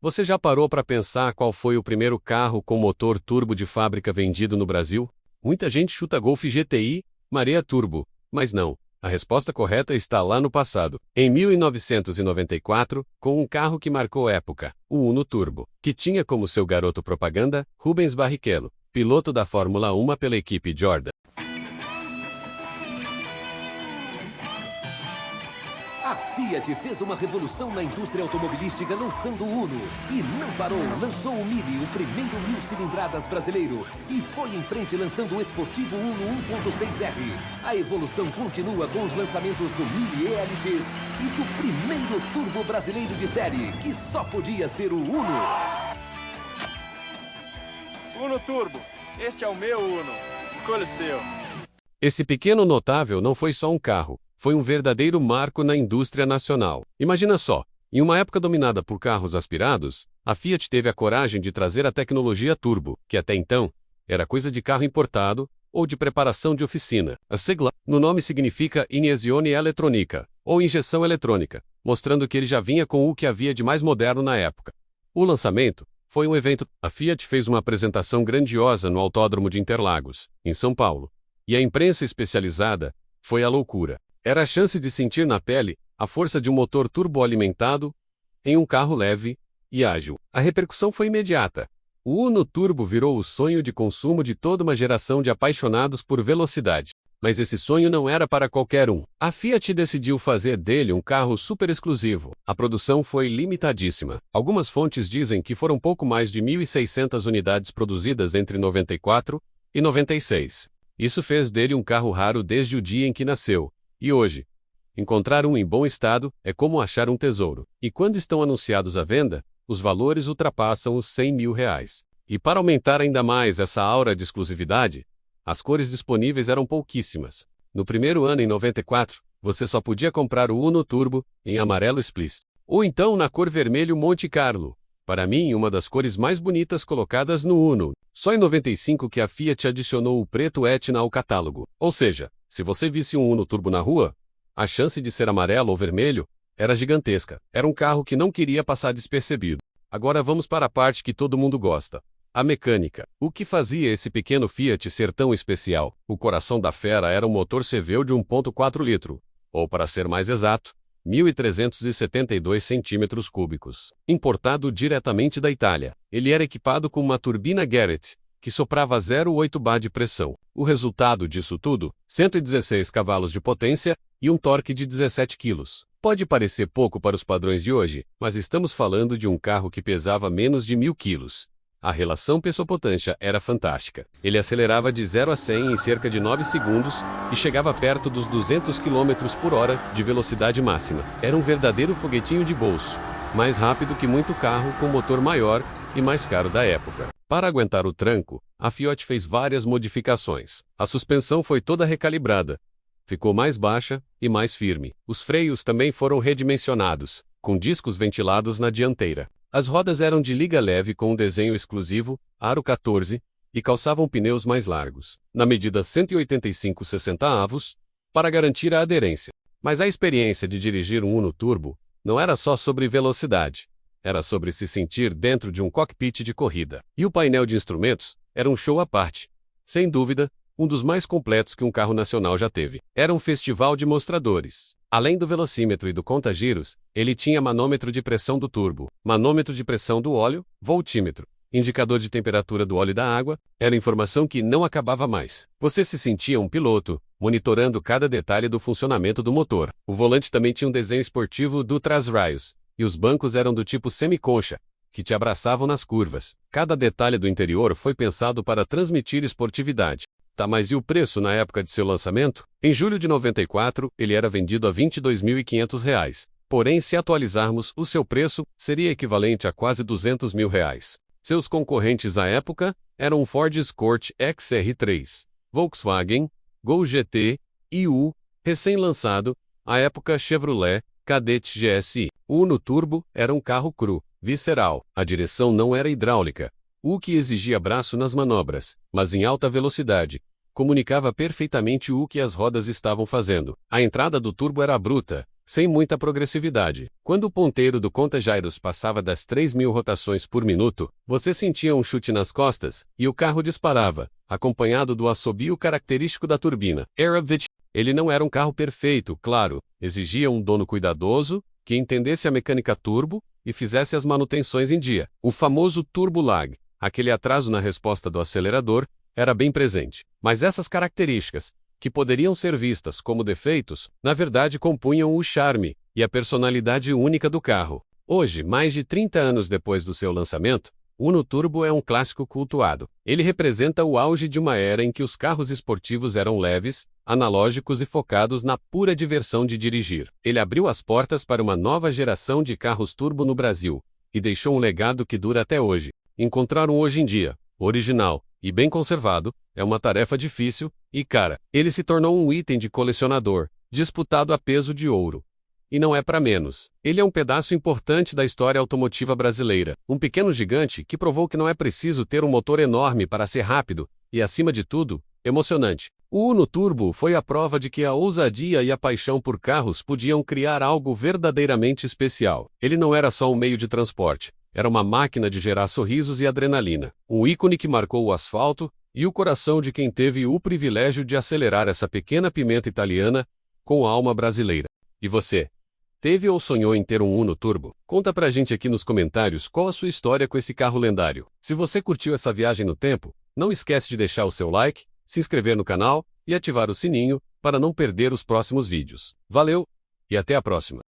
Você já parou para pensar qual foi o primeiro carro com motor turbo de fábrica vendido no Brasil? Muita gente chuta Golf GTI, Maré Turbo, mas não. A resposta correta está lá no passado, em 1994, com um carro que marcou época, o Uno Turbo, que tinha como seu garoto propaganda Rubens Barrichello, piloto da Fórmula 1 pela equipe Jordan. A Fiat fez uma revolução na indústria automobilística lançando o Uno. E não parou, lançou o Mille, o primeiro 1000 cilindradas brasileiro. E foi em frente lançando o esportivo Uno 1.6R. A evolução continua com os lançamentos do Mille ELX e do primeiro turbo brasileiro de série, que só podia ser o Uno. Uno Turbo, este é o meu Uno. Escolha o seu. Esse pequeno notável não foi só um carro. Foi um verdadeiro marco na indústria nacional. Imagina só, em uma época dominada por carros aspirados, a Fiat teve a coragem de trazer a tecnologia turbo, que até então era coisa de carro importado ou de preparação de oficina. A sigla no nome significa Iniezione Elettronica, ou injeção eletrônica, mostrando que ele já vinha com o que havia de mais moderno na época. O lançamento foi um evento. A Fiat fez uma apresentação grandiosa no Autódromo de Interlagos, em São Paulo, e a imprensa especializada foi a loucura. Era a chance de sentir na pele a força de um motor turbo-alimentado em um carro leve e ágil. A repercussão foi imediata. O Uno Turbo virou o sonho de consumo de toda uma geração de apaixonados por velocidade. Mas esse sonho não era para qualquer um. A Fiat decidiu fazer dele um carro super exclusivo. A produção foi limitadíssima. Algumas fontes dizem que foram pouco mais de 1.600 unidades produzidas entre 94 e 96. Isso fez dele um carro raro desde o dia em que nasceu. E hoje, encontrar um em bom estado é como achar um tesouro. E quando estão anunciados à venda, os valores ultrapassam os R$100 mil. E para aumentar ainda mais essa aura de exclusividade, as cores disponíveis eram pouquíssimas. No primeiro ano, em 94, você só podia comprar o Uno Turbo em amarelo explícito. Ou então na cor vermelho Monte Carlo. Para mim, uma das cores mais bonitas colocadas no Uno. Só em 95 que a Fiat adicionou o preto Etna ao catálogo. Ou seja, se você visse um Uno Turbo na rua, a chance de ser amarelo ou vermelho era gigantesca. Era um carro que não queria passar despercebido. Agora vamos para a parte que todo mundo gosta. A mecânica. O que fazia esse pequeno Fiat ser tão especial? O coração da fera era um motor CV de 1.4 litro, ou para ser mais exato, 1.372 centímetros cúbicos. Importado diretamente da Itália. Ele era equipado com uma turbina Garrett, que soprava 0,8 bar de pressão. O resultado disso tudo, 116 cavalos de potência e um torque de 17 quilos. Pode parecer pouco para os padrões de hoje, mas estamos falando de um carro que pesava menos de 1.000 quilos. A relação peso-potência era fantástica. Ele acelerava de 0 a 100 em cerca de 9 segundos e chegava perto dos 200 km por hora de velocidade máxima. Era um verdadeiro foguetinho de bolso, mais rápido que muito carro com motor maior e mais caro da época. Para aguentar o tranco, a Fiat fez várias modificações. A suspensão foi toda recalibrada. Ficou mais baixa e mais firme. Os freios também foram redimensionados, com discos ventilados na dianteira. As rodas eram de liga leve com um desenho exclusivo, aro 14, e calçavam pneus mais largos, na medida 185/60 avos, para garantir a aderência. Mas a experiência de dirigir um Uno Turbo não era só sobre velocidade. Era sobre se sentir dentro de um cockpit de corrida. E o painel de instrumentos era um show à parte. Sem dúvida, um dos mais completos que um carro nacional já teve. Era um festival de mostradores. Além do velocímetro e do conta-giros, ele tinha manômetro de pressão do turbo, manômetro de pressão do óleo, voltímetro, indicador de temperatura do óleo e da água. Era informação que não acabava mais. Você se sentia um piloto, monitorando cada detalhe do funcionamento do motor. O volante também tinha um desenho esportivo do trás-raios, e os bancos eram do tipo semi-concha, que te abraçavam nas curvas. Cada detalhe do interior foi pensado para transmitir esportividade. Tá, mas e o preço na época de seu lançamento? Em julho de 94, ele era vendido a R$ 22.500. Porém, se atualizarmos, o seu preço seria equivalente a quase R$ 200 mil. Seus concorrentes à época eram o Ford Escort XR3, Volkswagen, Gol GT e o, recém-lançado, à época Chevrolet Cadette GSI. O Uno Turbo era um carro cru, visceral. A direção não era hidráulica, o que exigia braço nas manobras, mas em alta velocidade. Comunicava perfeitamente o que as rodas estavam fazendo. A entrada do turbo era bruta, sem muita progressividade. Quando o ponteiro do conta-gyros passava das 3.000 rotações por minuto, você sentia um chute nas costas, e o carro disparava, acompanhado do assobio característico da turbina. Ele não era um carro perfeito, claro, exigia um dono cuidadoso, que entendesse a mecânica turbo e fizesse as manutenções em dia. O famoso turbo lag, aquele atraso na resposta do acelerador, era bem presente. Mas essas características, que poderiam ser vistas como defeitos, na verdade compunham o charme e a personalidade única do carro. Hoje, mais de 30 anos depois do seu lançamento, o Uno Turbo é um clássico cultuado. Ele representa o auge de uma era em que os carros esportivos eram leves, analógicos e focados na pura diversão de dirigir. Ele abriu as portas para uma nova geração de carros turbo no Brasil e deixou um legado que dura até hoje. Encontrar um hoje em dia, original e bem conservado, é uma tarefa difícil e cara. Ele se tornou um item de colecionador, disputado a peso de ouro. E não é para menos. Ele é um pedaço importante da história automotiva brasileira. Um pequeno gigante que provou que não é preciso ter um motor enorme para ser rápido e, acima de tudo, emocionante. O Uno Turbo foi a prova de que a ousadia e a paixão por carros podiam criar algo verdadeiramente especial. Ele não era só um meio de transporte. Era uma máquina de gerar sorrisos e adrenalina. Um ícone que marcou o asfalto e o coração de quem teve o privilégio de acelerar essa pequena pimenta italiana com a alma brasileira. E você? Teve ou sonhou em ter um Uno Turbo? Conta pra gente aqui nos comentários qual a sua história com esse carro lendário. Se você curtiu essa viagem no tempo, não esquece de deixar o seu like, se inscrever no canal e ativar o sininho para não perder os próximos vídeos. Valeu e até a próxima!